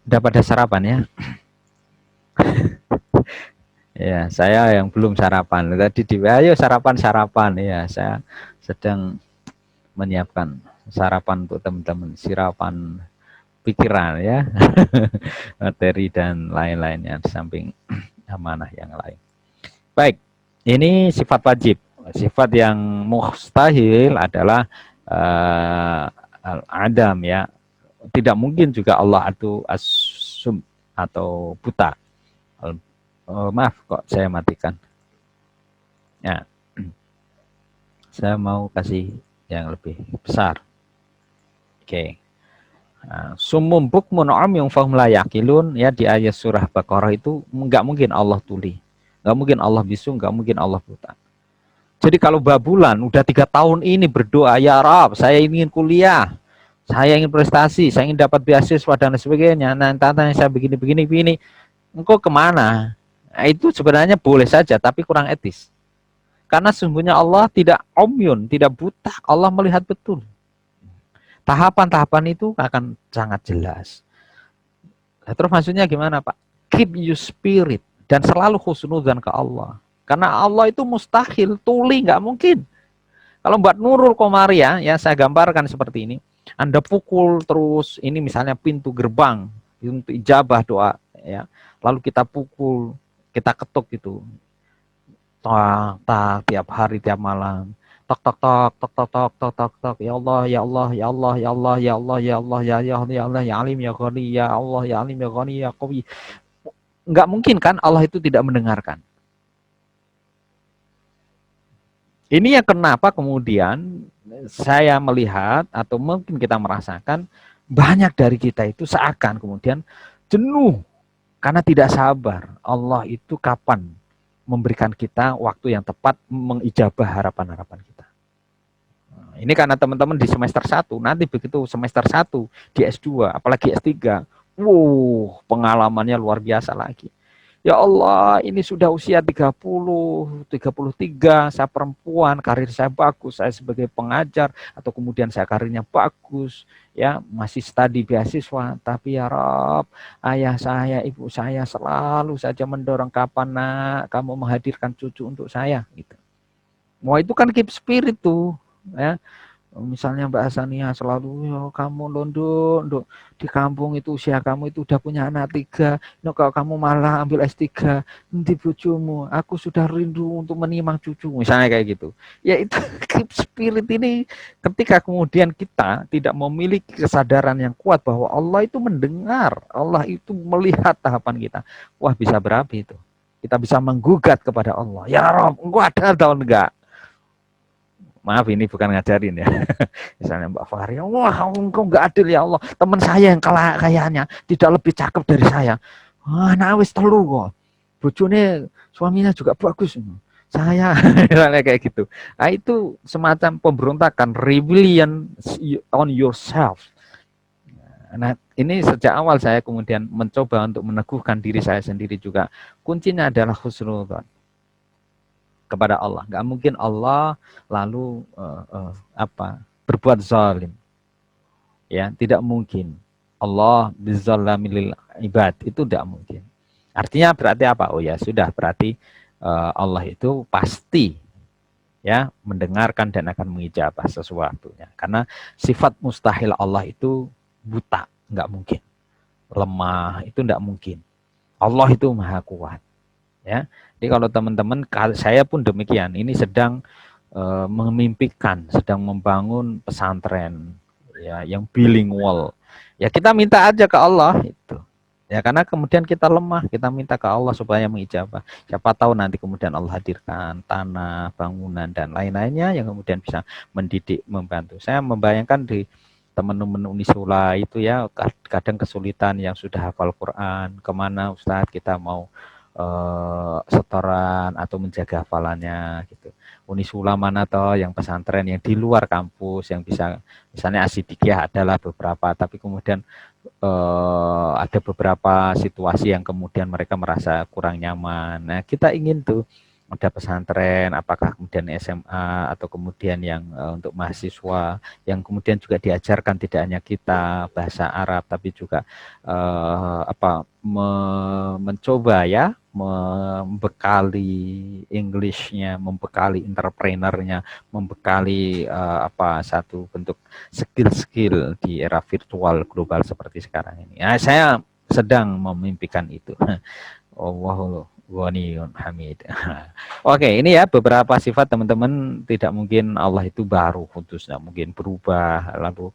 Udah pada sarapan ya? Ya, saya yang belum sarapan. Tadi di ayo sarapan-sarapan. Ya, saya sedang menyiapkan sarapan untuk teman-teman, sirapan pikiran ya, materi dan lain-lainnya di samping amanah yang lain. Baik, ini sifat wajib. Sifat yang mustahil adalah uh, adam ya. Tidak mungkin juga Allah itu asum atau buta. Maaf kok saya matikan. Ya, saya mau kasih yang lebih besar. Oke. Nah, sumum bukmun umyun fahum la yaqilun ya di ayat surah Baqarah itu nggak mungkin Allah tuli. Nggak mungkin Allah bisu, nggak mungkin Allah buta. Jadi kalau Babulan udah 3 tahun ini berdoa, ya Rab, saya ingin kuliah, saya ingin prestasi, saya ingin dapat beasiswa dan sebagainya. Nah, tanya saya begini, engkau kemana? Nah, itu sebenarnya boleh saja, tapi kurang etis. Karena sesungguhnya Allah tidak omyun, tidak buta. Allah melihat betul. Tahapan-tahapan itu akan sangat jelas. Nah, terus maksudnya gimana Pak? Keep your spirit dan selalu husnudzan ke Allah. Karena Allah itu mustahil, tuli nggak mungkin. Kalau Mbak Nurul Komaria, ya saya gambarkan seperti ini. Anda pukul terus, ini misalnya pintu gerbang, pintu ijabah doa, ya. Lalu kita pukul, kita ketuk itu, tak, tak, tiap hari, tiap malam. Tok tok tok tok tok tok tok tok tok ya Allah ya Allah ya Allah ya Allah ya Allah ya Allah ya Allah ya Allah ya Alim ya Ghani ya Allah ya Alim ya Ghani ya Qawi. Enggak mungkin kan Allah itu tidak mendengarkan. Ini yang kenapa kemudian saya melihat atau mungkin kita merasakan banyak dari kita itu seakan kemudian jenuh karena tidak sabar. Allah itu kapan memberikan kita waktu yang tepat mengijabah harapan-harapan kita. Ini karena teman-teman di semester 1, nanti begitu semester 1 di S2, apalagi S3, wow, pengalamannya luar biasa lagi. Ya Allah, ini sudah usia 30, 33, saya perempuan, karir saya bagus, saya sebagai pengajar, atau kemudian saya karirnya bagus, ya masih studi beasiswa, tapi ya Rob, ayah saya, ibu saya selalu saja mendorong kapan nak kamu menghadirkan cucu untuk saya, gitu. Wah itu kan keep spirit tuh, ya. Misalnya Mbak Hasania selalu ya, kamu londo di kampung itu usia kamu itu udah punya anak 3, no, kalau kamu malah ambil S3 nanti bojomu aku sudah rindu untuk menimang cucu misalnya kayak gitu ya itu keep spirit ini ketika kemudian kita tidak memiliki kesadaran yang kuat bahwa Allah itu mendengar, Allah itu melihat tahapan kita, wah bisa berapi itu, kita bisa menggugat kepada Allah, ya Rob engkau ada atau enggak. Maaf ini bukan ngajarin ya. Misalnya Mbak Fahri, wah engkau nggak adil ya Allah. Teman saya yang kayaknya tidak lebih cakep dari saya. Wah, nah wis telu kok. Bojone suaminya juga bagus. Saya misalnya kayak gitu. Nah, itu semacam pemberontakan, rebellion on yourself. Nah, ini sejak awal saya kemudian mencoba untuk meneguhkan diri saya sendiri juga. Kuncinya adalah husnudzon kepada Allah. Nggak mungkin Allah lalu berbuat zalim. Ya, tidak mungkin. Allah bizzalamil ibad itu tidak mungkin. Artinya berarti apa? Oh ya sudah, berarti Allah itu pasti ya mendengarkan dan akan mengijabah sesuatunya. Karena sifat mustahil Allah itu buta, nggak mungkin. Lemah itu nggak mungkin. Allah itu maha kuat. Ya, jadi kalau teman-teman, saya pun demikian. Ini sedang memimpikan, sedang membangun pesantren ya yang bilingual. Ya kita minta aja ke Allah itu. Ya karena kemudian kita lemah, kita minta ke Allah supaya mengijabah. Siapa tahu nanti kemudian Allah hadirkan tanah, bangunan dan lain-lainnya yang kemudian bisa mendidik, membantu. Saya membayangkan di teman-teman Unisula itu ya kadang kesulitan yang sudah hafal Quran, kemana Ustadz kita mau setoran atau menjaga hafalannya gitu. Unisula mana toh yang pesantren yang di luar kampus yang bisa misalnya Asidikiyah adalah beberapa, tapi kemudian ada beberapa situasi yang kemudian mereka merasa kurang nyaman. Nah, kita ingin tuh ada pesantren, apakah kemudian SMA atau kemudian yang untuk mahasiswa yang kemudian juga diajarkan tidak hanya kita bahasa Arab tapi juga mencoba ya membekali English-nya, membekali entrepreneurnya, membekali satu bentuk skill-skill di era virtual global seperti sekarang ini. Nah, saya sedang memimpikan itu. Allahu ghaniyun hamid. Oke, ini ya beberapa sifat teman-teman, tidak mungkin Allah itu baru khusus, tidak mungkin berubah, lalu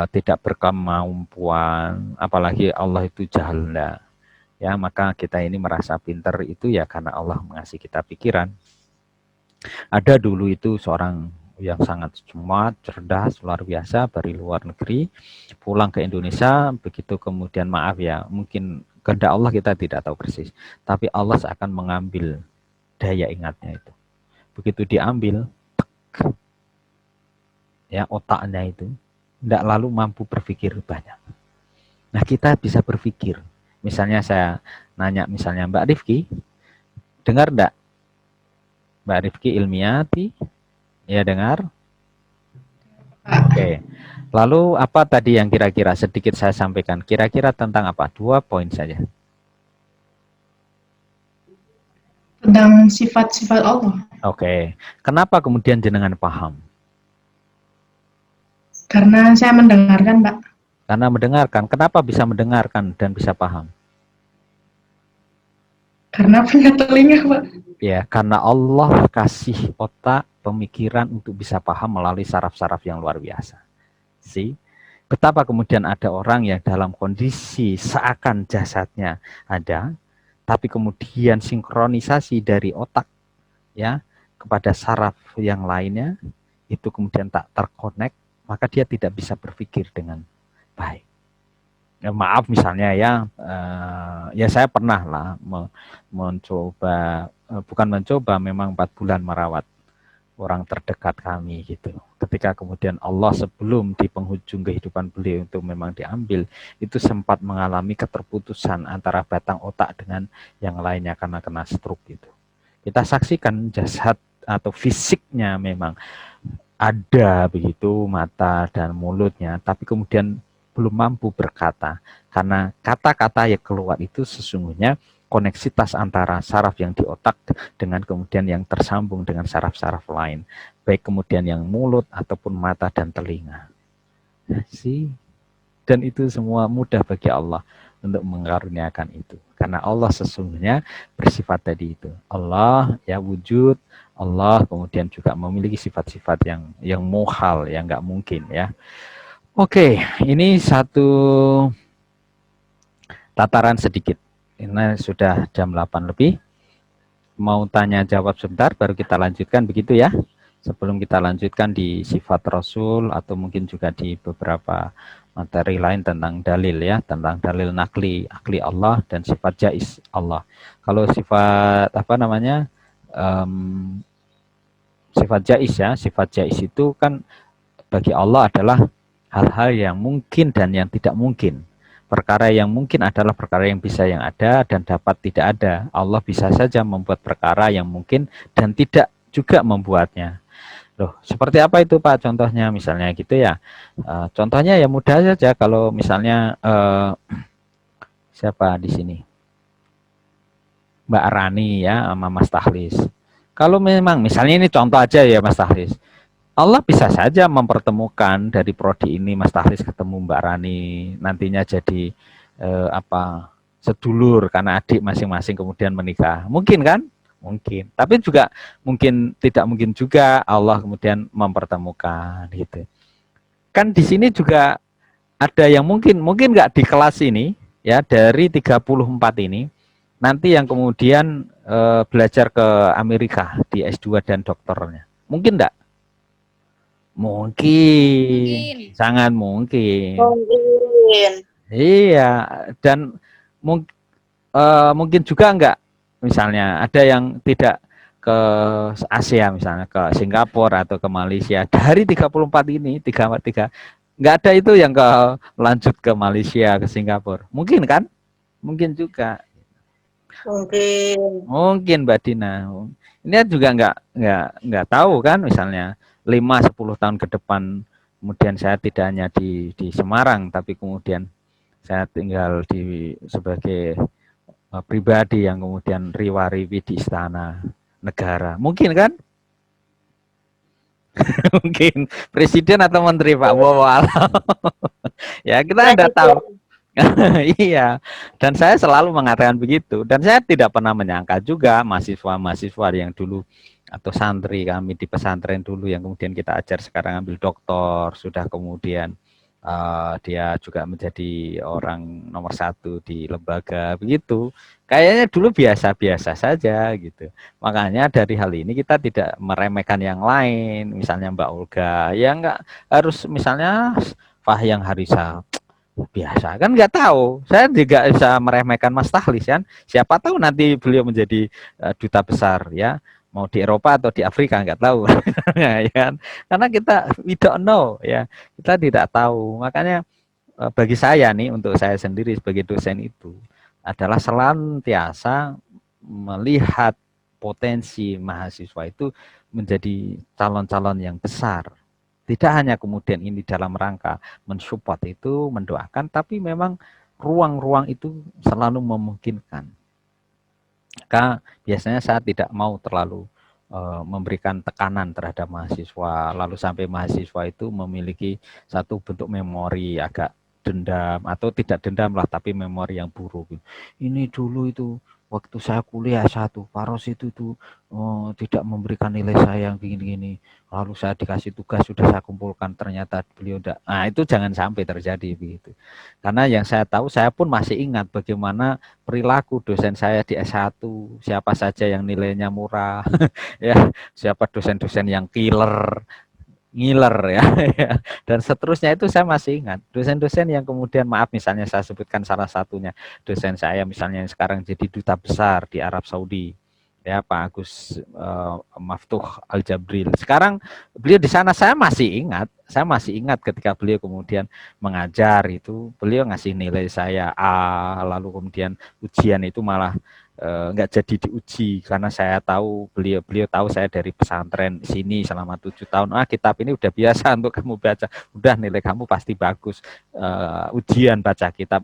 tidak berkemampuan, apalagi Allah itu jahil. Ya, maka kita ini merasa pinter itu ya karena Allah mengasih kita pikiran. Ada dulu itu seorang yang sangat smart, cerdas, luar biasa dari luar negeri, pulang ke Indonesia, begitu kemudian maaf ya, mungkin kehendak Allah kita tidak tahu persis, tapi Allah seakan mengambil daya ingatnya itu. Begitu diambil, ya otaknya itu tidak lalu mampu berpikir banyak. Nah, kita bisa berpikir. Misalnya saya nanya misalnya Mbak Rifki, dengar enggak? Mbak Rifki Ilmiati, ya dengar? Oke. Lalu apa tadi yang kira-kira sedikit saya sampaikan? Kira-kira tentang apa? 2 poin saja. Tentang sifat-sifat Allah. Oke. Kenapa kemudian jenengan paham? Karena saya mendengarkan, Pak. Karena mendengarkan. Kenapa bisa mendengarkan dan bisa paham? Karena punya telinga, Pak. Ya, karena Allah kasih otak pemikiran untuk bisa paham melalui saraf-saraf yang luar biasa. Betapa kemudian ada orang yang dalam kondisi seakan jasadnya ada, tapi kemudian sinkronisasi dari otak ya kepada saraf yang lainnya itu kemudian tak terkonek, maka dia tidak bisa berpikir dengan baik. Ya, maaf misalnya ya, ya saya pernah lah mencoba, bukan mencoba, memang 4 bulan merawat orang terdekat kami gitu. Ketika kemudian Allah sebelum di penghujung kehidupan beliau itu memang diambil, itu sempat mengalami keterputusan antara batang otak dengan yang lainnya karena kena stroke gitu. Kita saksikan jasad atau fisiknya memang ada begitu, mata dan mulutnya, tapi kemudian belum mampu berkata, karena kata-kata yang keluar itu sesungguhnya koneksitas antara saraf yang di otak dengan kemudian yang tersambung dengan saraf-saraf lain, baik kemudian yang mulut ataupun mata dan telinga. Dan itu semua mudah bagi Allah untuk mengaruniakan itu. Karena Allah sesungguhnya bersifat tadi itu. Allah ya wujud, Allah kemudian juga memiliki sifat-sifat yang muhal, yang nggak mungkin ya. Oke, ini satu tataran sedikit. Ini sudah jam 8 lebih. Mau tanya jawab sebentar baru kita lanjutkan begitu ya. Sebelum kita lanjutkan di sifat Rasul atau mungkin juga di beberapa materi lain tentang dalil ya, tentang dalil nakli, akli Allah dan sifat jais Allah. Kalau sifat sifat jais ya, sifat jais itu kan bagi Allah adalah hal-hal yang mungkin dan yang tidak mungkin. Perkara yang mungkin adalah perkara yang bisa yang ada dan dapat tidak ada. Allah bisa saja membuat perkara yang mungkin dan tidak juga membuatnya. Loh, seperti apa itu Pak contohnya misalnya gitu ya. Contohnya ya mudah saja kalau misalnya siapa di sini? Mbak Rani ya sama Mas Tahlis. Kalau memang misalnya ini contoh aja ya Mas Tahlis. Allah bisa saja mempertemukan dari prodi ini Mas Tahlis ketemu Mbak Rani, nantinya jadi sedulur karena adik masing-masing kemudian menikah. Mungkin kan? Mungkin. Tapi juga mungkin tidak mungkin juga Allah kemudian mempertemukan gitu. Kan di sini juga ada yang mungkin nggak di kelas ini ya dari 34 ini nanti yang kemudian belajar ke Amerika di S2 dan doktornya. Mungkin enggak? Mungkin. Sangat mungkin. Mungkin. Iya, dan mungkin juga enggak, misalnya ada yang tidak ke Asia, misalnya ke Singapura atau ke Malaysia. Dari 34 ini, 33, enggak ada itu yang lanjut ke Malaysia, ke Singapura. Mungkin kan? Mungkin juga. Mungkin. Mungkin Mbak Dina. Ini juga nggak tahu kan, misalnya 5-10 tahun ke depan kemudian saya tidak hanya di Semarang tapi kemudian saya tinggal di sebagai pribadi yang kemudian riwa-riwi di istana negara. Mungkin kan? Mungkin presiden atau menteri Pak. Wow, ya kita tidak tahu. Iya, dan saya selalu mengatakan begitu. Dan saya tidak pernah menyangka juga mahasiswa-mahasiswa yang dulu atau santri kami di pesantren dulu yang kemudian kita ajar sekarang ambil doktor, sudah kemudian dia juga menjadi orang nomor 1 di lembaga begitu. Kayaknya dulu biasa-biasa saja gitu. Makanya dari hal ini kita tidak meremehkan yang lain, misalnya Mbak Olga, ya enggak harus misalnya Fahyang Harisa biasa kan, nggak tahu, saya juga bisa meremehkan Mas Tahlis kan, siapa tahu nanti beliau menjadi duta besar ya, mau di Eropa atau di Afrika nggak tahu. Ya kan, karena kita we don't know ya, kita tidak tahu. Makanya bagi saya nih, untuk saya sendiri sebagai dosen itu adalah senantiasa melihat potensi mahasiswa itu menjadi calon-calon yang besar. Tidak hanya kemudian ini dalam rangka mensupport itu, mendoakan, tapi memang ruang-ruang itu selalu memungkinkan. Maka biasanya saya tidak mau terlalu memberikan tekanan terhadap mahasiswa, lalu sampai mahasiswa itu memiliki satu bentuk memori agak dendam, atau tidak dendam lah, tapi memori yang buruk. Ini dulu itu waktu saya kuliah S1, Pak Ros itu tuh tidak memberikan nilai saya yang begini-gini. Lalu saya dikasih tugas, sudah saya kumpulkan, ternyata beliau tidak. Nah, itu jangan sampai terjadi begitu. Karena yang saya tahu, saya pun masih ingat bagaimana perilaku dosen saya di S1, siapa saja yang nilainya murah, ya, siapa dosen-dosen yang killer, ngiler ya, ya, dan seterusnya itu saya masih ingat. Dosen-dosen yang kemudian, maaf misalnya saya sebutkan salah satunya, dosen saya misalnya yang sekarang jadi duta besar di Arab Saudi, ya, Pak Agus Maftuh Al-Jabril. Sekarang beliau di sana, saya masih ingat ketika beliau kemudian mengajar itu, beliau ngasih nilai saya A, lalu kemudian ujian itu malah nggak jadi diuji karena saya tahu, beliau tahu saya dari pesantren sini selama 7 tahun. Kitab ini udah biasa untuk kamu baca, udah nilai kamu pasti bagus. Ujian baca kitab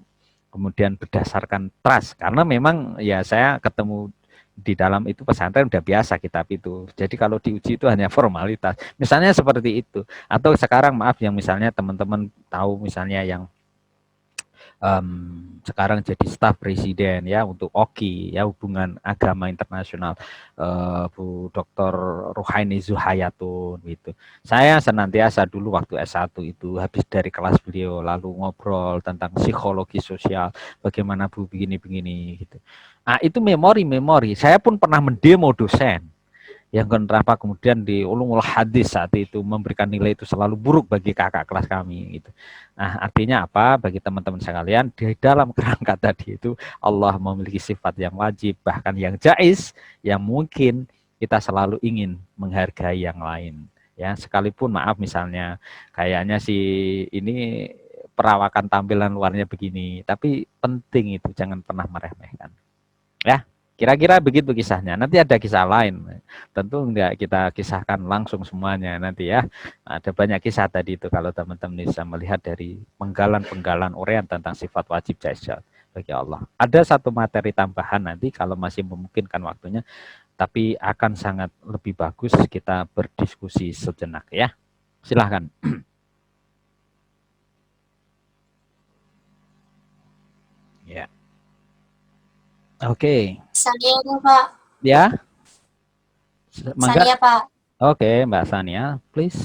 kemudian berdasarkan trust, karena memang ya saya ketemu di dalam itu pesantren udah biasa kitab itu. Jadi kalau diuji itu hanya formalitas. Misalnya seperti itu. Atau sekarang maaf, yang misalnya teman-teman tahu misalnya yang sekarang jadi staf presiden ya untuk OKI ya, hubungan agama internasional, Bu Dr. Ruhaini Zuhayatun gitu. Saya senantiasa dulu waktu S1 itu habis dari kelas beliau lalu ngobrol tentang psikologi sosial, bagaimana Bu begini-begini gitu. Nah, itu memori-memori. Saya pun pernah mendemo dosen yang kenapa kemudian di ulumul hadis saat itu memberikan nilai itu selalu buruk bagi kakak kelas kami gitu. Nah, artinya apa bagi teman-teman sekalian, di dalam kerangka tadi itu Allah memiliki sifat yang wajib, bahkan yang jaiz, yang mungkin kita selalu ingin menghargai yang lain ya, sekalipun maaf misalnya kayaknya si ini perawakan tampilan luarnya begini, tapi penting itu jangan pernah meremehkan ya. Kira-kira begitu kisahnya. Nanti ada kisah lain. Tentu enggak kita kisahkan langsung semuanya nanti ya. Ada banyak kisah tadi itu kalau teman-teman bisa melihat dari penggalan-penggalan uraian tentang sifat wajib jaiz bagi Allah. Ada satu materi tambahan nanti kalau masih memungkinkan waktunya, tapi akan sangat lebih bagus kita berdiskusi sejenak ya. Silahkan. Ya. Oke. Sania dong, Pak. Ya. Mangga. Sania, Pak. Oke, Mbak Sania, please.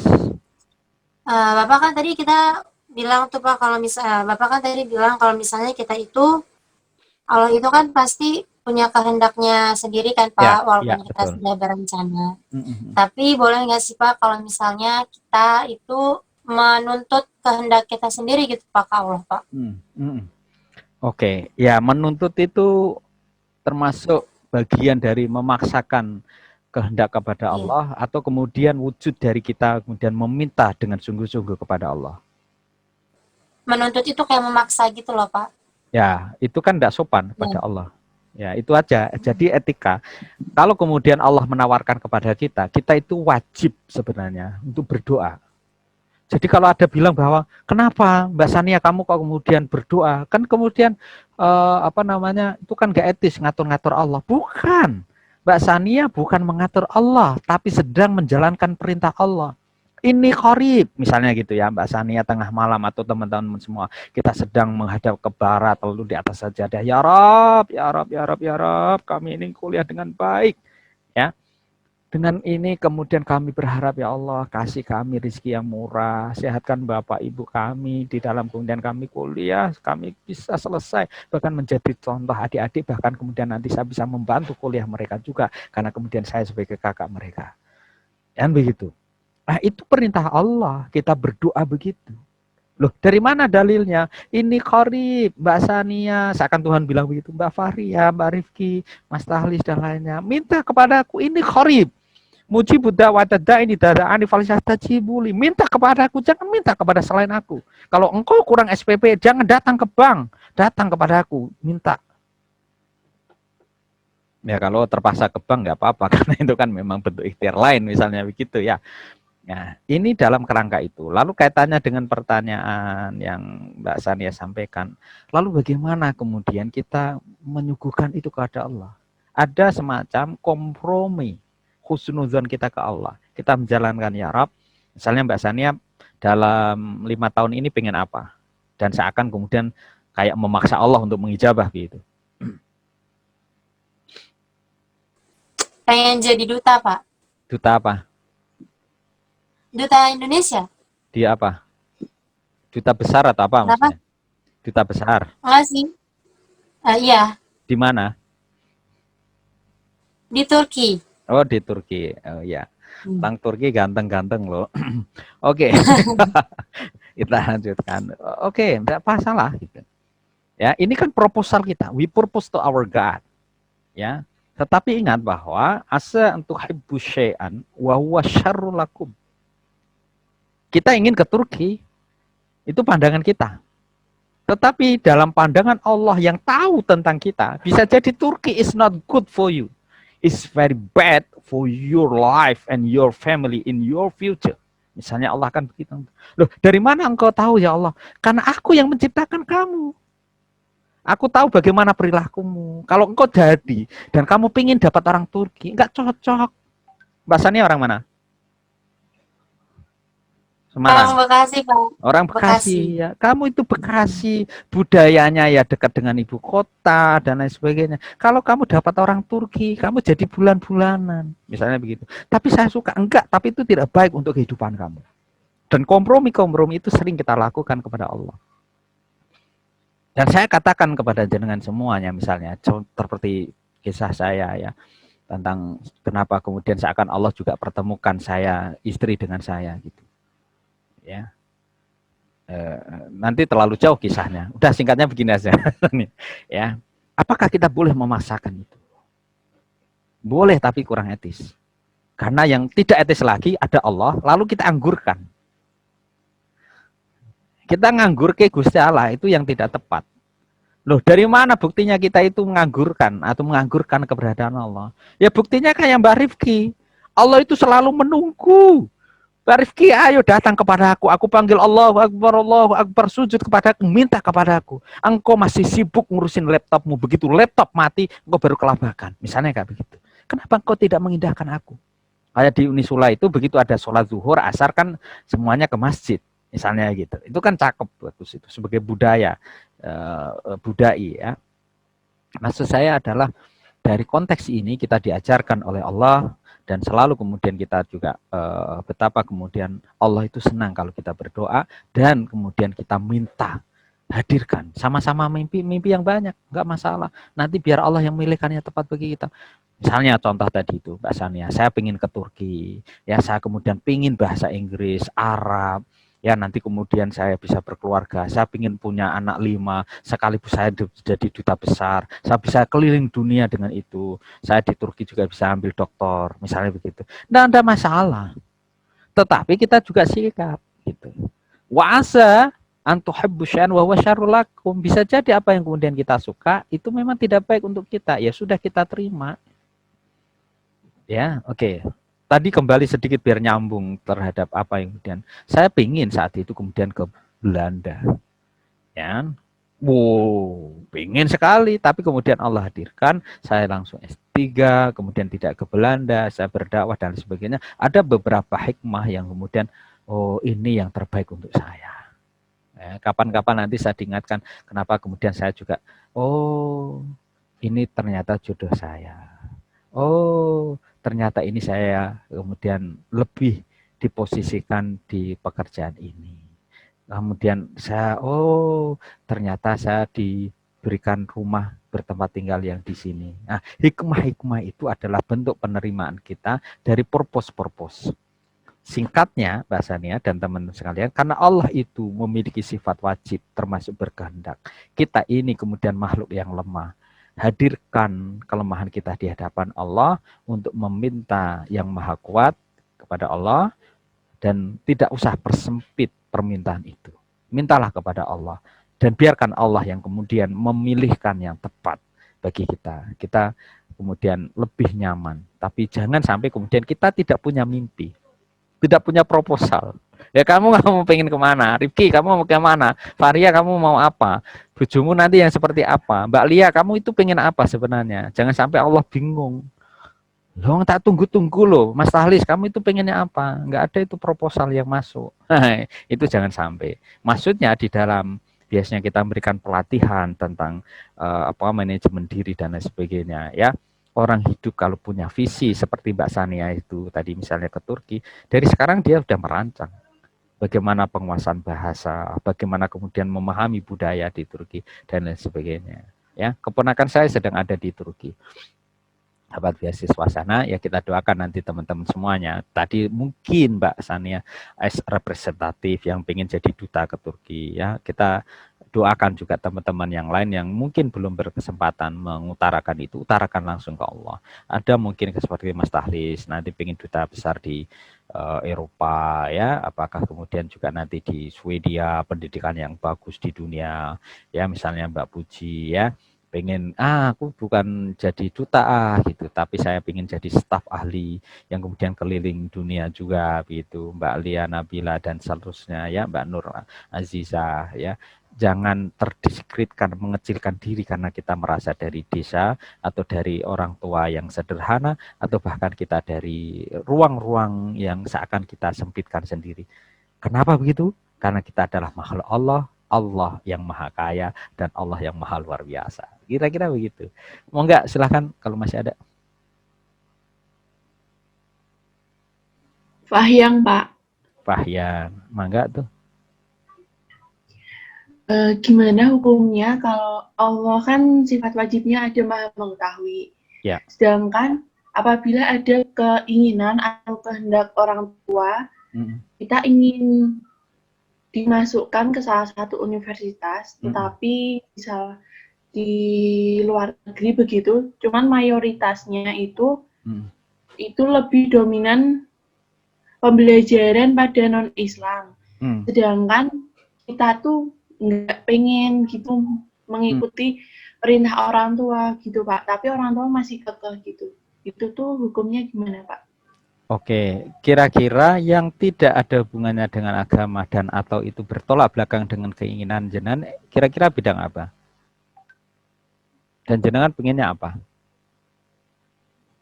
Bapak kan tadi kita bilang tuh, Pak, kalau misalnya Bapak kan tadi bilang kalau misalnya kita itu Allah itu kan pasti punya kehendaknya sendiri kan, Ya, Pak, ya, walaupun kita betul. sudah berencana. Mm-mm. Tapi boleh nggak sih, Pak, kalau misalnya kita itu menuntut kehendak kita sendiri gitu, Pak, ke Allah, Pak? Oke, ya, menuntut itu termasuk bagian dari memaksakan kehendak kepada Iya. Allah, atau kemudian wujud dari kita kemudian meminta dengan sungguh-sungguh kepada Allah. Menuntut itu kayak memaksa gitu loh, Pak. Ya, itu kan tidak sopan Ya. kepada Allah. Ya, itu aja. Jadi etika. Kalau kemudian Allah menawarkan kepada kita, kita itu wajib sebenarnya untuk berdoa. Jadi kalau ada bilang bahwa kenapa Mbak Sania kamu kok kemudian berdoa, kan kemudian apa namanya itu kan gak etis ngatur-ngatur Allah. Bukan, Mbak Sania bukan mengatur Allah, tapi sedang menjalankan perintah Allah. Ini korib, misalnya gitu ya Mbak Sania tengah malam atau teman-teman semua kita sedang menghadap ke barat lalu di atas sajadah ya Rob, ya Rob, ya Rob, ya Rob, kami ini kuliah dengan baik, ya. Dengan ini kemudian kami berharap ya Allah kasih kami rezeki yang murah, sehatkan Bapak Ibu kami di dalam kemudian kami kuliah, kami bisa selesai bahkan menjadi contoh adik-adik, bahkan kemudian nanti saya bisa membantu kuliah mereka juga karena kemudian saya sebagai kakak mereka. Dan begitu. Nah, itu perintah Allah, kita berdoa begitu. Loh, dari mana dalilnya? Ini korib, Mbak Sania, seakan Tuhan bilang begitu, Mbak Fahria, Mbak Rifki, Mas Tahlis dan lainnya. Minta kepadaku, ini korib. Muji Buddha wadada ini dadaan falsafah cibuli. Minta kepada aku, jangan minta kepada selain aku. Kalau engkau kurang SPP, jangan datang ke bank, datang kepada aku, minta. Ya kalau terpaksa ke bank nggak apa-apa karena itu kan memang bentuk ikhtiar lain misalnya begitu ya. Nah, ini dalam kerangka itu. Lalu kaitannya dengan pertanyaan yang Mbak Sania sampaikan. Lalu bagaimana kemudian kita menyuguhkan itu kepada Allah? Ada semacam kompromi husnuzon kita ke Allah. Kita menjalankan ya Rab, misalnya Mbak Sania dalam 5 tahun ini pengen apa? Dan seakan kemudian kayak memaksa Allah untuk mengijabah gitu. Pengen jadi duta, Pak. Duta apa? Duta Indonesia. Dia apa? Duta besar atau apa Kenapa? maksudnya? Duta besar. Enggak sih. Iya, Di mana? di Turki. Oh, di Turki. Oh ya. Tang Turki ganteng-ganteng loh. Oke. Kita lanjutkan. Oke, enggak masalah gitu. Ya, ini kan proposal kita. We purpose to our God. Ya. Tetapi ingat bahwa asa untuk hibbu syai'an wa huwa syarrul lakum. Kita ingin ke Turki. Itu pandangan kita. Tetapi dalam pandangan Allah yang tahu tentang kita, bisa jadi Turki is not good for you. It's very bad for your life and your family in your future. Misalnya Allah kan begitu. Loh, dari mana engkau tahu ya Allah? Karena aku yang menciptakan kamu. Aku tahu bagaimana perilakumu. Kalau engkau jadi dan kamu pingin dapat orang Turki, enggak cocok. Bahasanya orang mana? Semarang. Orang Bekasi, Pak. Orang Bekasi, ya. Kamu itu Bekasi, budayanya ya dekat dengan ibu kota dan lain sebagainya. Kalau kamu dapat orang Turki, kamu jadi bulan-bulanan, misalnya begitu. Tapi saya suka, enggak, tapi itu tidak baik untuk kehidupan kamu. Dan kompromi-kompromi itu sering kita lakukan kepada Allah. Dan saya katakan kepada jenengan semuanya, misalnya seperti kisah saya ya, tentang kenapa kemudian seakan Allah juga pertemukan saya, istri dengan saya gitu. Ya. Nanti terlalu jauh kisahnya. Udah singkatnya begini aja. Ya. Apakah kita boleh memaksakan itu? Boleh tapi kurang etis. Karena yang tidak etis lagi ada Allah, lalu kita anggurkan. Kita nganggur ke Gusti Allah itu yang tidak tepat. Loh, dari mana buktinya kita itu menganggurkan atau menganggurkan keberadaan Allah? Ya buktinya kayak Mbak Rifki. Allah itu selalu menunggu. Mbak Rifki, ayo datang kepada aku panggil Allahu Akbar, sujud kepadaku, minta kepadaku. Engkau masih sibuk ngurusin laptopmu, begitu laptop mati, engkau baru kelabakan. Misalnya kayak begitu. Kenapa engkau tidak mengindahkan aku? Kayak di Unisula itu, begitu ada sholat zuhur, asar kan semuanya ke masjid. Misalnya gitu. Itu kan cakep, bagus itu. Sebagai budaya, budai ya. Maksud saya adalah, dari konteks ini kita diajarkan oleh Allah, dan selalu kemudian kita juga betapa kemudian Allah itu senang kalau kita berdoa dan kemudian kita minta hadirkan sama-sama mimpi yang banyak, nggak masalah. Nanti biar Allah yang memilihkannya tepat bagi kita. Misalnya contoh tadi itu Mbak Sania, saya pingin ke Turki, ya saya kemudian pingin bahasa Inggris, Arab, ya nanti kemudian saya bisa berkeluarga, saya ingin punya anak 5, sekaligus saya jadi duta besar, saya bisa keliling dunia dengan itu, saya di Turki juga bisa ambil doktor, misalnya begitu. Nggak ada masalah. Tetapi kita juga sikap gitu. Wa'asa Antuhibbu syai'an wa huwa syarrul lakum. Bisa jadi apa yang kemudian kita suka itu memang tidak baik untuk kita. Ya sudah, kita terima. Ya, oke. Tadi kembali sedikit biar nyambung terhadap apa yang kemudian saya pingin saat itu kemudian ke Belanda. Ya. Wow, pingin sekali, tapi kemudian Allah hadirkan, saya langsung S3, kemudian tidak ke Belanda, saya berdakwah dan sebagainya. Ada beberapa hikmah yang kemudian, oh ini yang terbaik untuk saya. Kapan-kapan nanti saya diingatkan, kenapa kemudian saya juga, oh ini ternyata jodoh saya. Oh ternyata ini saya kemudian lebih diposisikan di pekerjaan ini. Kemudian saya, oh ternyata saya diberikan rumah bertempat tinggal yang di sini. Nah, hikmah-hikmah itu adalah bentuk penerimaan kita dari purpose-purpose. Singkatnya, Mbak Sania dan teman-teman sekalian, karena Allah itu memiliki sifat wajib termasuk berkehendak. Kita ini kemudian makhluk yang lemah. Hadirkan kelemahan kita di hadapan Allah untuk meminta yang maha kuat kepada Allah, dan tidak usah persempit permintaan itu. Mintalah kepada Allah dan biarkan Allah yang kemudian memilihkan yang tepat bagi kita. Kita kemudian lebih nyaman. Tapi jangan sampai kemudian kita tidak punya mimpi, tidak punya proposal. Ya kamu pengen kemana? Rifki, kamu mau kemana? Faria, kamu mau apa? Bujumu nanti yang seperti apa? Mbak Lia, kamu itu pengen apa sebenarnya? Jangan sampai Allah bingung. Loh, tak tunggu-tunggu loh, Mas Tahlis, kamu itu pengennya apa? Enggak ada itu proposal yang masuk. Itu jangan sampai. Maksudnya di dalam biasanya kita memberikan pelatihan tentang manajemen diri dan lain sebagainya. Ya, orang hidup kalau punya visi seperti Mbak Sania itu tadi misalnya ke Turki, dari sekarang dia sudah merancang bagaimana penguasaan bahasa, bagaimana kemudian memahami budaya di Turki dan lain sebagainya. Ya, keponakan saya sedang ada di Turki. Dapat beasiswa sana, ya kita doakan nanti teman-teman semuanya. Tadi mungkin Mbak Sania as representatif yang pengen jadi duta ke Turki, ya kita doakan juga teman-teman yang lain yang mungkin belum berkesempatan mengutarakan itu, utarakan langsung ke Allah. Ada mungkin seperti Mas Tahlis nanti pengen duta besar di Eropa, ya apakah kemudian juga nanti di Swedia pendidikan yang bagus di dunia, ya misalnya Mbak Puji, ya pengen aku bukan jadi duta gitu, tapi saya pengen jadi staf ahli yang kemudian keliling dunia juga begitu, Mbak Lia Nabila dan seterusnya, ya Mbak Nur Azizah, ya jangan terdiskreditkan, mengecilkan diri karena kita merasa dari desa atau dari orang tua yang sederhana atau bahkan kita dari ruang-ruang yang seakan kita sempitkan sendiri. Kenapa begitu? Karena kita adalah makhluk Allah, Allah yang maha kaya dan Allah yang maha luar biasa. Kira-kira begitu. Mau enggak? Silahkan kalau masih ada. Fahyang, Pak. Fahyang, mangga tuh. Gimana hukumnya kalau Allah kan sifat wajibnya ada maha mengetahui. Ya. Sedangkan apabila ada keinginan atau kehendak orang tua, kita ingin dimasukkan ke salah satu universitas, tetapi bisa di luar negeri begitu, cuman mayoritasnya itu lebih dominan pembelajaran pada non-Islam. Sedangkan kita tuh nggak pengen gitu mengikuti perintah orang tua gitu, Pak. Tapi orang tua masih kekeh gitu. Itu tuh hukumnya gimana, Pak? Oke, kira-kira yang tidak ada hubungannya dengan agama dan atau itu bertolak belakang dengan keinginan jenengan, kira-kira bidang apa? Dan jenengan pengennya apa?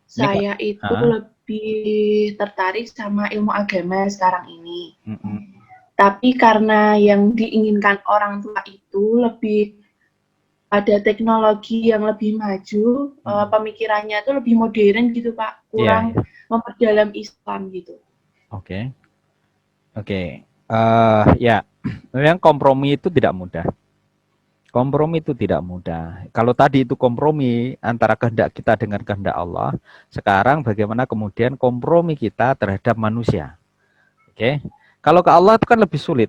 Saya itu lebih tertarik sama ilmu agama sekarang ini. Tapi karena yang diinginkan orang tua itu lebih ada teknologi yang lebih maju, pemikirannya itu lebih modern gitu, Pak. Kurang memperdalam Islam gitu. Oke. Ya, memang kompromi itu tidak mudah. Kompromi itu tidak mudah. Kalau tadi itu kompromi antara kehendak kita dengan kehendak Allah, sekarang bagaimana kemudian kompromi kita terhadap manusia. Oke. Kalau ke Allah itu kan lebih sulit.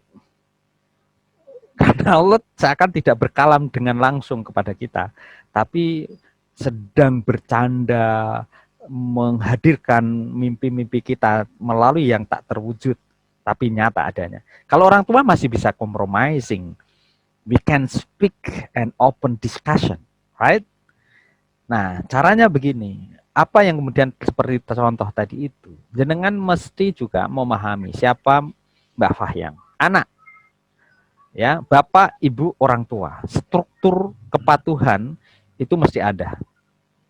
Karena Allah seakan tidak berkalam dengan langsung kepada kita, tapi sedang bercanda, menghadirkan mimpi-mimpi kita melalui yang tak terwujud tapi nyata adanya. Kalau orang tua masih bisa compromising, we can speak and open discussion, right? Nah, caranya begini. Apa yang kemudian seperti contoh tadi itu, jenengan mesti juga memahami siapa Mbak Fahyang, anak, ya, bapak, ibu, orang tua. Struktur kepatuhan itu mesti ada.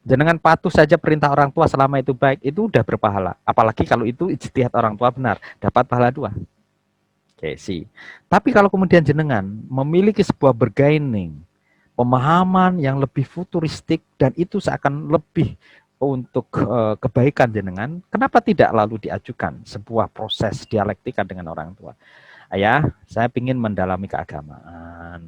Jenengan patuh saja perintah orang tua selama itu baik, itu udah berpahala. Apalagi kalau itu ijtihad orang tua benar, dapat pahala 2. Oke, sih. Tapi kalau kemudian jenengan memiliki sebuah bargaining, pemahaman yang lebih futuristik dan itu seakan lebih untuk kebaikan jenengan, kenapa tidak lalu diajukan sebuah proses dialektika dengan orang tua? Ayah, saya ingin mendalami keagamaan.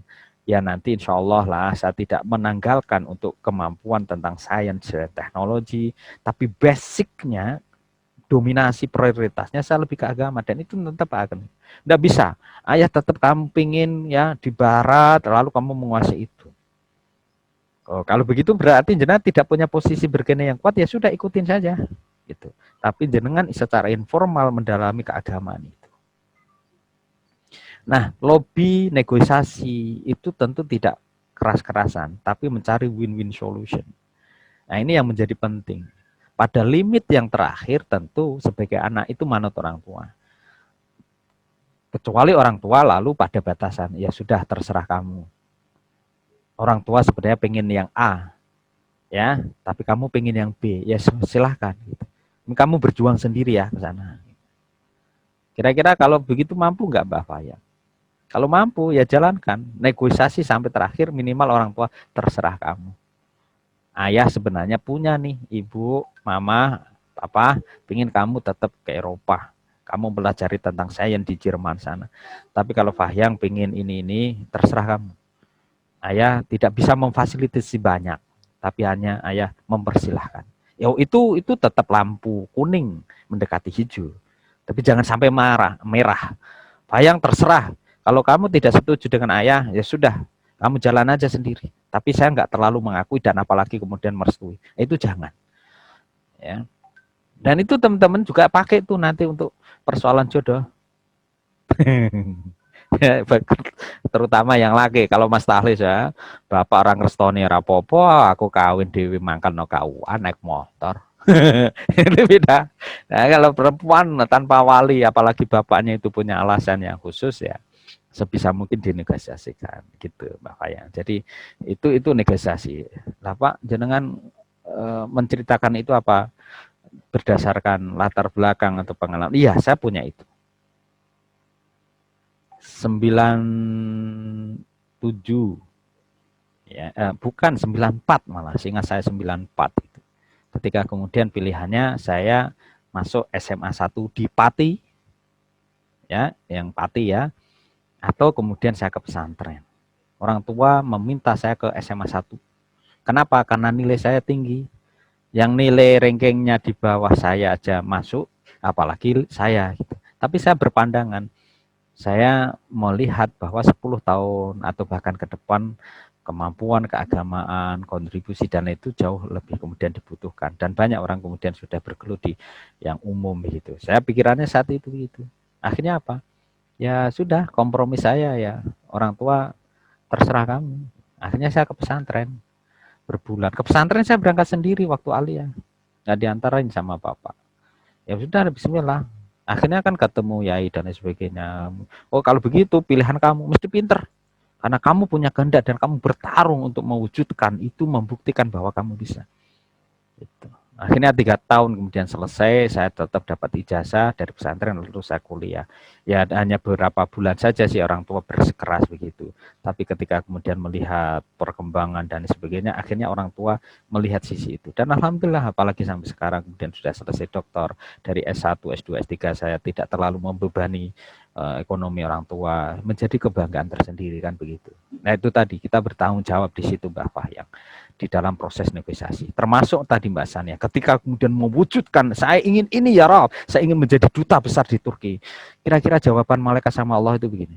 Ya nanti insya Allah lah saya tidak menanggalkan untuk kemampuan tentang sains dan teknologi, tapi basicnya dominasi prioritasnya saya lebih ke agama dan itu tetap akan. Tidak bisa, ayah tetap kamu pingin ya di barat lalu kamu menguasai itu. Oh, kalau begitu berarti jenengan tidak punya posisi bergene yang kuat, ya sudah ikutin saja gitu. Tapi jenengan secara informal mendalami keagamaan itu. Nah, lobby negosiasi itu tentu tidak keras-kerasan, tapi mencari win-win solution. Nah, ini yang menjadi penting. Pada limit yang terakhir tentu sebagai anak itu manut orang tua. Kecuali orang tua lalu pada batasan, ya sudah terserah kamu. Orang tua sebenarnya pengen yang A, ya, tapi kamu pengen yang B, ya silahkan. Gitu. Kamu berjuang sendiri ya ke sana. Kira-kira kalau begitu mampu nggak Mbak Fahyang? Kalau mampu ya jalankan, negosiasi sampai terakhir minimal orang tua terserah kamu. Ayah sebenarnya punya nih, ibu, mama, papa, pengen kamu tetap ke Eropa. Kamu pelajari tentang sains di Jerman sana. Tapi kalau Fahyang pengen ini, terserah kamu. Ayah tidak bisa memfasilitasi banyak, tapi hanya ayah mempersilahkan. Ya itu tetap lampu kuning mendekati hijau. Tapi jangan sampai merah. Fahyang terserah. Kalau kamu tidak setuju dengan ayah, ya sudah, kamu jalan aja sendiri. Tapi saya nggak terlalu mengakui dan apalagi kemudian merestui. Itu jangan. Ya. Dan itu teman-teman juga pakai tuh nanti untuk persoalan jodoh. Ya, terutama yang laki. Kalau Mas Tahlis ya, bapak orang restoni rapopo, aku kawin dewi mangkal no kauan naik motor. Itu beda. Nah, kalau perempuan tanpa wali, apalagi bapaknya itu punya alasan yang khusus ya, sebisa mungkin dinegosiasikan gitu Mbak Fahyang. Jadi itu negosiasi. Lah Pak, jenengan menceritakan itu apa berdasarkan latar belakang atau pengalaman? Iya, saya punya itu. 97 ya, bukan 94 malah, seingat saya 94 itu. Ketika kemudian pilihannya saya masuk SMA 1 di Pati ya, yang Pati ya, atau kemudian saya ke pesantren. Orang tua meminta saya ke SMA 1. Kenapa? Karena nilai saya tinggi. Yang nilai rankingnya di bawah saya aja masuk, apalagi saya gitu. Tapi saya berpandangan, saya melihat bahwa 10 tahun atau bahkan ke depan kemampuan keagamaan, kontribusi dan itu jauh lebih kemudian dibutuhkan dan banyak orang kemudian sudah bergelut di yang umum gitu. Saya pikirannya saat itu gitu. Akhirnya apa? Ya sudah, kompromi saya ya orang tua terserah kamu. Akhirnya saya ke pesantren berbulan. Ke pesantren saya berangkat sendiri waktu alia, nggak diantarain sama bapak. Ya sudah, bismillah. Akhirnya kan ketemu yai dan sebagainya. Oh kalau begitu pilihan kamu mesti pinter. Karena kamu punya kehendak dan kamu bertarung untuk mewujudkan itu, membuktikan bahwa kamu bisa. Gitu. Akhirnya 3 tahun kemudian selesai, saya tetap dapat ijazah dari pesantren lalu saya kuliah. Ya hanya beberapa bulan saja sih orang tua bersikeras begitu. Tapi ketika kemudian melihat perkembangan dan sebagainya, akhirnya orang tua melihat sisi itu. Dan alhamdulillah apalagi sampai sekarang kemudian sudah selesai doktor, dari S1, S2, S3 saya tidak terlalu membebani ekonomi orang tua, menjadi kebanggaan tersendiri kan begitu. Nah itu tadi kita bertanggung jawab di situ Mbak Fahyang di dalam proses negosiasi. Termasuk tadi Mbak Sania, ketika kemudian mewujudkan saya ingin ini ya Rob, saya ingin menjadi duta besar di Turki. Kira-kira jawaban malaikat sama Allah itu begini.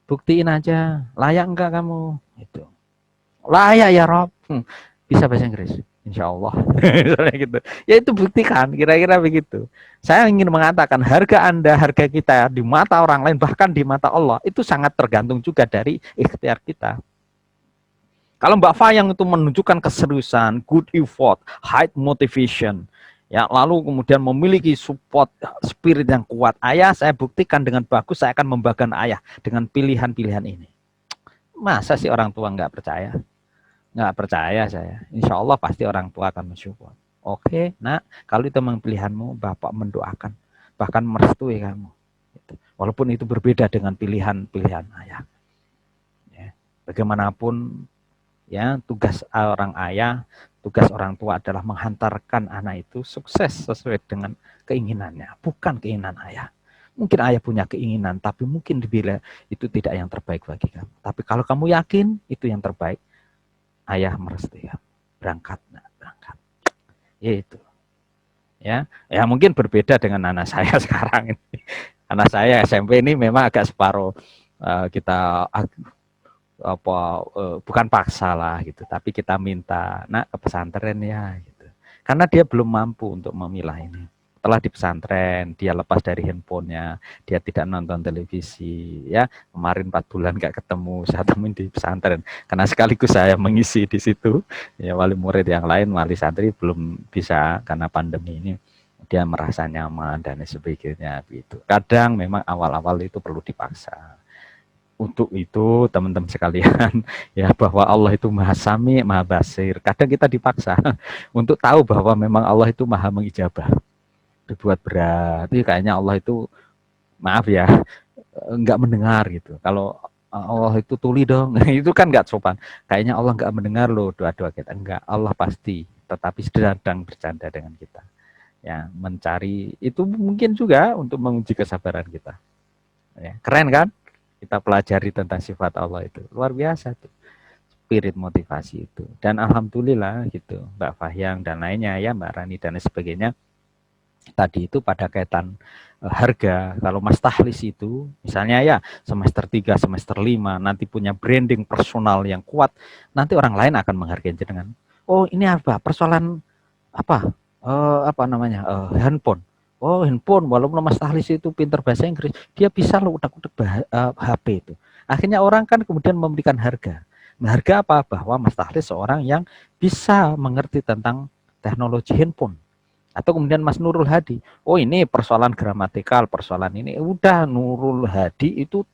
Buktiin aja, layak enggak kamu? Itu. Layak ya Rob. Bisa bahasa Inggris. insya Allah. Misalnya gitu. Ya itu buktikan, kira-kira begitu. Saya ingin mengatakan harga Anda, harga kita di mata orang lain, bahkan di mata Allah, itu sangat tergantung juga dari ikhtiar kita. Kalau Mbak Fayang itu menunjukkan keseriusan, good effort, high motivation, ya, lalu kemudian memiliki support spirit yang kuat, ayah saya buktikan dengan bagus, saya akan membanggakan ayah dengan pilihan-pilihan ini. Masa sih orang tua nggak percaya? Nggak percaya saya. Insya Allah pasti orang tua akan mensupport. Oke, nak, kalau itu memang pilihanmu, Bapak mendoakan, bahkan merestui kamu. Walaupun itu berbeda dengan pilihan-pilihan ayah. Ya. Bagaimanapun, ya, tugas orang ayah, tugas orang tua adalah menghantarkan anak itu sukses sesuai dengan keinginannya, bukan keinginan ayah. Mungkin ayah punya keinginan, tapi mungkin bila itu tidak yang terbaik bagi kamu. Tapi kalau kamu yakin itu yang terbaik, ayah merestui kamu. Berangkat, nak, berangkat. Itu. Ya, ya mungkin berbeda dengan anak saya sekarang ini. Anak saya SMP ini memang agak separuh kita bukan paksa lah gitu, tapi kita minta, nak, ke pesantren ya gitu. Karena dia belum mampu untuk memilah ini. Setelah di pesantren, dia lepas dari handphonenya, dia tidak nonton televisi, ya. Kemarin 4 bulan nggak ketemu, saya temuin di pesantren. Karena sekaligus saya mengisi di situ, ya, wali murid yang lain, wali santri belum bisa karena pandemi ini. Dia merasa nyaman dan sebagainya gitu. Kadang memang awal-awal itu perlu dipaksa. Untuk itu teman-teman sekalian, ya, bahwa Allah itu Maha Sami, Maha Basir. Kadang kita dipaksa untuk tahu bahwa memang Allah itu Maha mengijabah. Dibuat berat, itu kayaknya Allah itu, maaf ya, nggak mendengar gitu. Kalau Allah itu tuli dong, itu kan nggak sopan. Kayaknya Allah nggak mendengar loh doa-doa kita. Enggak, Allah pasti, tetapi sedang bercanda dengan kita. Ya, mencari itu mungkin juga untuk menguji kesabaran kita. Ya, keren kan? Kita pelajari tentang sifat Allah itu. Luar biasa tuh. Spirit motivasi itu. Dan alhamdulillah gitu, Mbak Fahyang dan lainnya, ya, Mbak Rani dan sebagainya. Tadi itu pada kaitan harga, kalau Mas Tahlis itu misalnya ya semester 3, semester 5 nanti punya branding personal yang kuat, nanti orang lain akan menghargai jenengan. Oh, ini apa? Persoalan apa? Handphone. Oh, handphone, walaupun Mas Tahlis itu pintar bahasa Inggris, dia bisa loh utak-utak HP itu. Akhirnya orang kan kemudian memberikan harga. Harga apa? Bahwa Mas Tahlis seorang yang bisa mengerti tentang teknologi handphone. Atau kemudian Mas Nurul Hadi, oh ini persoalan gramatikal, persoalan ini, udah Nurul Hadi itu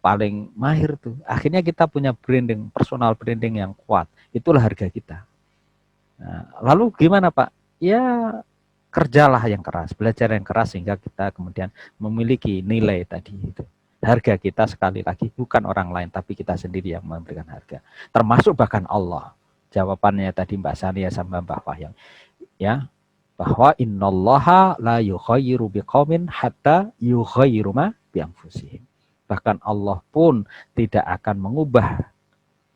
paling mahir tuh. Akhirnya kita punya branding, personal branding yang kuat. Itulah harga kita. Nah, lalu gimana Pak? Ya kerjalah yang keras, belajar yang keras sehingga kita kemudian memiliki nilai tadi itu. Harga kita sekali lagi bukan orang lain, tapi kita sendiri yang memberikan harga. Termasuk bahkan Allah. Jawabannya tadi Mbak Sania sama Mbak Fahyang. Ya, bahwa innallaha la yughayyiru biqaumin hatta yughayyiru ma bi anfusihim. Bahkan Allah pun tidak akan mengubah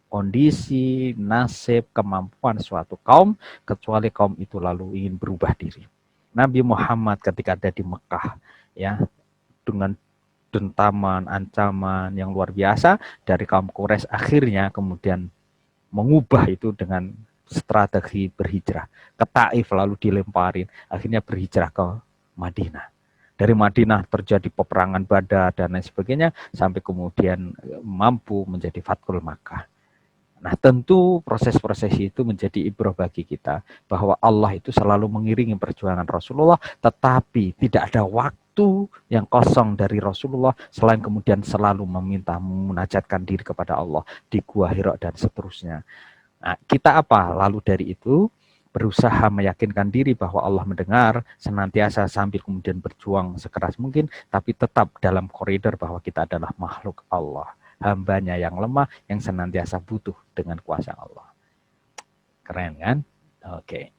kondisi, nasib, kemampuan suatu kaum kecuali kaum itu lalu ingin berubah diri. Nabi Muhammad ketika ada di Mekah, ya, dengan dentaman, ancaman yang luar biasa dari kaum Quraisy, akhirnya kemudian mengubah itu dengan strategi berhijrah ke Taif, lalu dilemparin, akhirnya berhijrah ke Madinah. Dari Madinah terjadi peperangan Badar dan lain sebagainya sampai kemudian mampu menjadi Fathul Makkah. Nah, tentu proses-proses itu menjadi ibrah bagi kita bahwa Allah itu selalu mengiringi perjuangan Rasulullah, tetapi tidak ada waktu yang kosong dari Rasulullah selain kemudian selalu meminta memunajatkan diri kepada Allah di Gua Hira dan seterusnya. Nah, kita apa? Lalu dari itu berusaha meyakinkan diri bahwa Allah mendengar, senantiasa sambil kemudian berjuang sekeras mungkin, tapi tetap dalam koridor bahwa kita adalah makhluk Allah, hambanya yang lemah, yang senantiasa butuh dengan kuasa Allah. Keren kan? Oke.